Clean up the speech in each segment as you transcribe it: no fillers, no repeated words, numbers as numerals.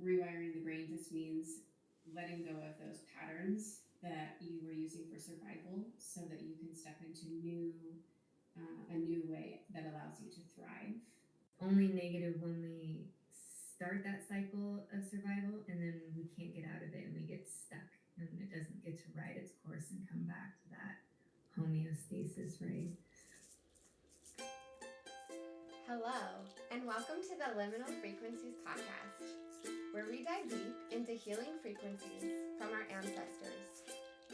rewiring the brain just means letting go of those patterns that you were using for survival so that you can step into a new way that allows you to thrive. Only negative when we start that cycle of survival and then we can't get out of it and we get stuck and it doesn't get to ride its course and come back to that homeostasis, right? Hello, and welcome to the Liminal Frequencies podcast, where we dive deep into healing frequencies from our ancestors,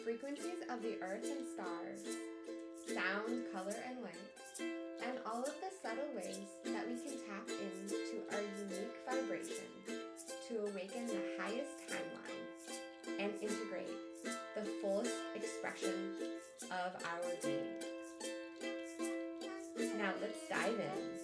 frequencies of the earth and stars, sound, color, and light, and all of the subtle ways that we can tap into our unique vibration to awaken the highest timeline and integrate the fullest expression of our being. Now let's dive in.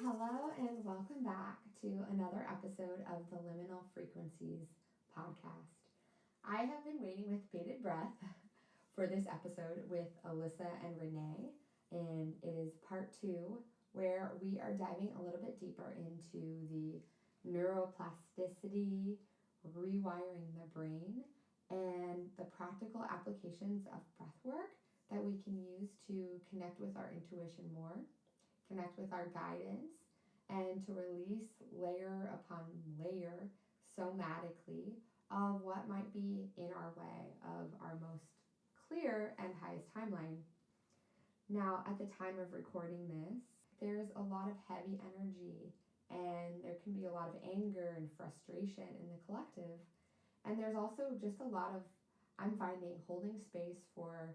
Hello and welcome back to another episode of the Liminal Frequencies podcast. I have been waiting with bated breath for this episode with Alyssa and Renee, and it is part 2 where we are diving a little bit deeper into the neuroplasticity, rewiring the brain, and the practical applications of breathwork that we can use to connect with our intuition more, connect with our guidance, and to release layer upon layer somatically of what might be in our way of our most clear and highest timeline. Now, at the time of recording this, there's a lot of heavy energy and there can be a lot of anger and frustration in the collective. And there's also just a lot of, I'm finding, holding space for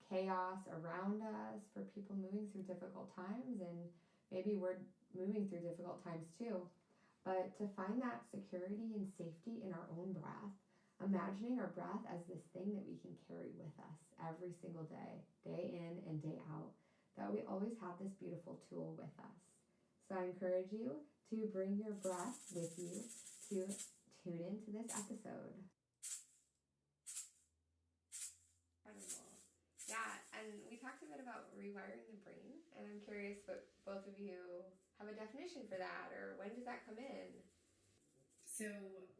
chaos around us, for people moving through difficult times, and maybe we're moving through difficult times too. But to find that security and safety in our own breath, imagining our breath as this thing that we can carry with us every single day, day in and day out, that we always have this beautiful tool with us. So I encourage you to bring your breath with you to tune into this episode. Incredible. Yeah, and we talked a bit about rewiring the brain, and I'm curious what both of you have a definition for that, or when does that come in? So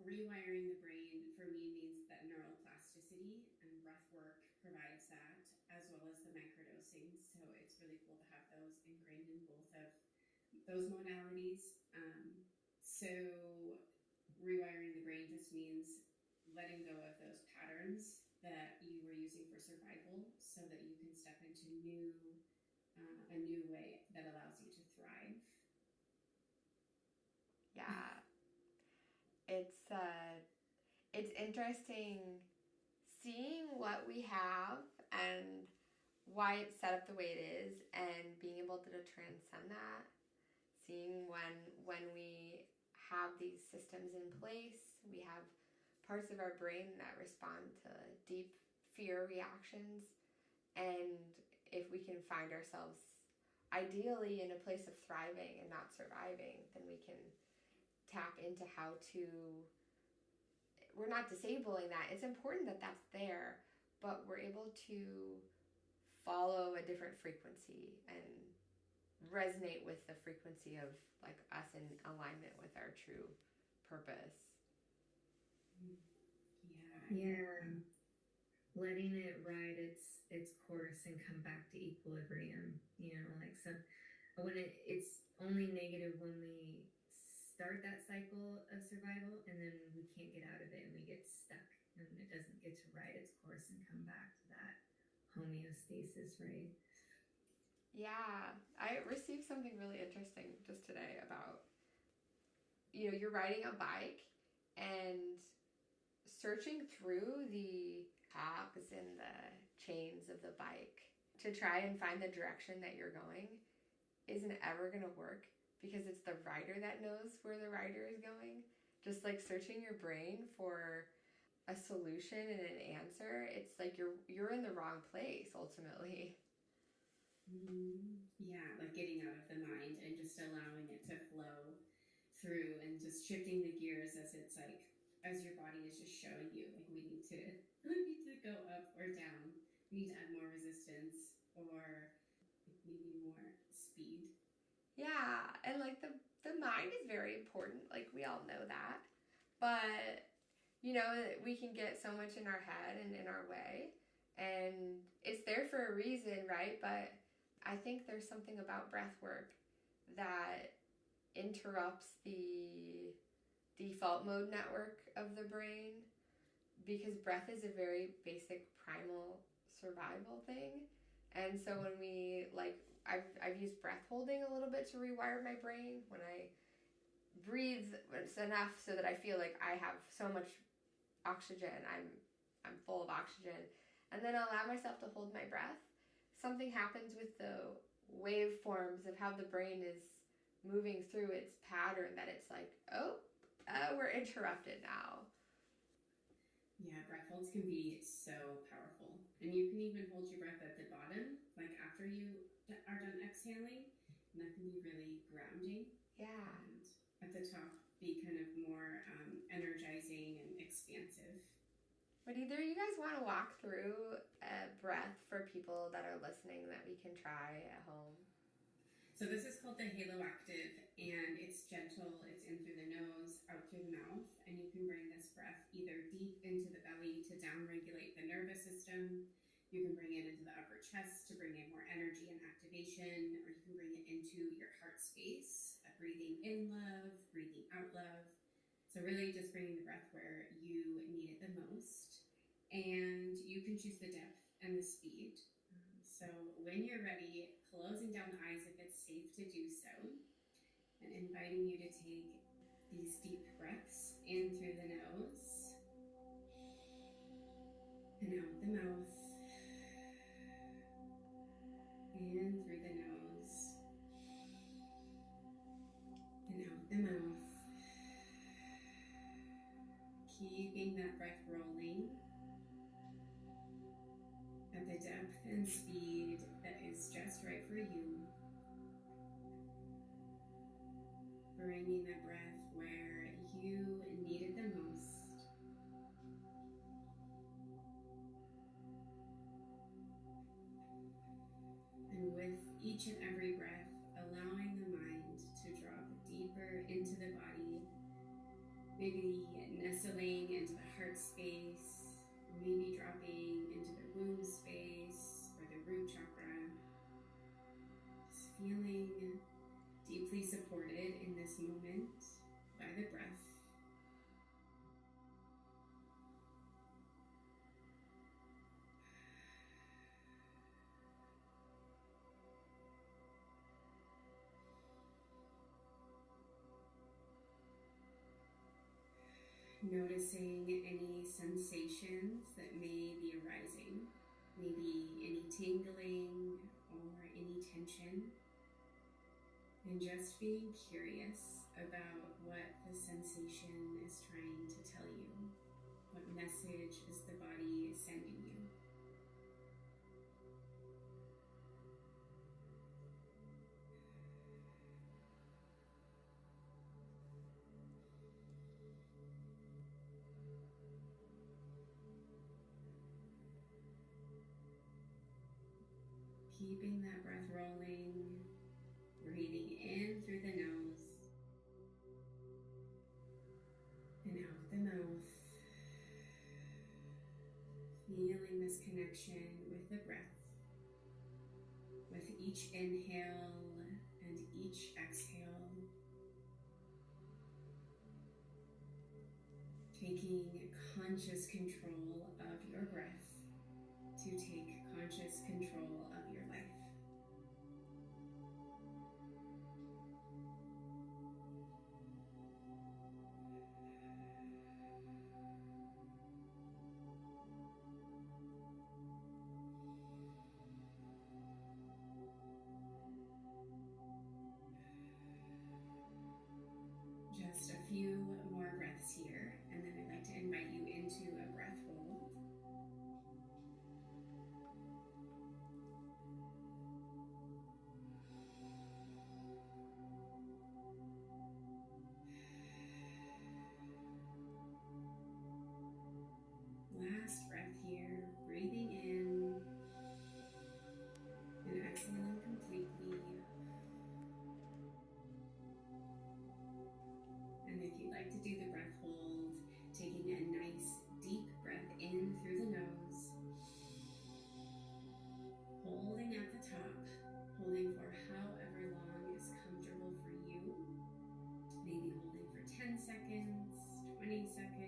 rewiring the brain for me means that neuroplasticity, and breath work provides that, as well as the microdosing. So it's really cool to have those ingrained in both of those modalities. So rewiring the brain just means letting go of those patterns that you were using for survival so that you can step into a new way that allows you to thrive. Yeah. It's interesting seeing what we have and why it's set up the way it is, and being able to transcend that, seeing when we have these systems in place, we have parts of our brain that respond to deep fear reactions, and if we can find ourselves ideally in a place of thriving and not surviving, then we can tap into how to, we're not disabling that. It's important that that's there, but we're able to follow a different frequency and resonate with the frequency of like us in alignment with our true purpose. Yeah. Letting it ride its course and come back to equilibrium, like so when it's only negative when we start that cycle of survival and then we can't get out of it and we get stuck and it doesn't get to ride its course and come back to that homeostasis, right? Yeah, I received something really interesting just today about, you're riding a bike and searching through the cogs and the chains of the bike to try and find the direction that you're going isn't ever going to work, because it's the rider that knows where the rider is going. Just like searching your brain for a solution and an answer, it's like you're in the wrong place ultimately. Yeah, like getting out of the mind and just allowing it to flow through and just shifting the gears as it's like, as your body is just showing you, like we need to go up or down. We need to add more resistance, or speed. Yeah, and like the mind is very important, like we all know that. But you know, we can get so much in our head and in our way, and it's there for a reason, right? But I think there's something about breath work that interrupts the default mode network of the brain, because breath is a very basic primal survival thing. And so when we like I've used breath holding a little bit to rewire my brain. When I breathe, it's enough so that I feel like I have so much oxygen, I'm full of oxygen, and then allow myself to hold my breath. Something happens with the waveforms of how the brain is moving through its pattern that it's like, we're interrupted now. Yeah, breath holds can be so powerful. And you can even hold your breath at the bottom, like after you are done exhaling. And that can be really grounding. Yeah. And at the top, be kind of more energizing and expansive. Would either of you guys want to walk through a breath for people that are listening that we can try at home? So this is called the Halo Active, and it's gentle. It's in through the nose, out through the mouth, and you can bring this breath either deep into the belly to down-regulate the nervous system. You can bring it into the upper chest to bring in more energy and activation, or you can bring it into your heart space, breathing in love, breathing out love. So really just bringing the breath where you need it the most. And you can choose the depth and the speed. So when you're ready, closing down the eyes if it's safe to do so, and inviting you to take these deep breaths in through the nose and out the mouth, in through the nose and out the mouth, keeping that breath rolling at the depth and speed that is just right for you. Bringing that breath where you need it the most. And with each and every breath, allowing the mind to drop deeper into the body, maybe nestling into the heart space, maybe dropping into the womb space or the root chakra. Just feeling deeply supported in this moment by the breath. Noticing any sensations that may be arising, maybe any tingling or any tension, and just being curious about what the sensation is trying to tell you. What message is the body sending you? Keeping that breath rolling, breathing in through the nose and out the mouth, feeling this connection with the breath, with each inhale and each exhale, taking conscious control of your breath to take conscious control of your life. Just a few more breaths here, and then I'd like to invite you into a breath hold. Last breath here, breathing in and exhaling completely. seconds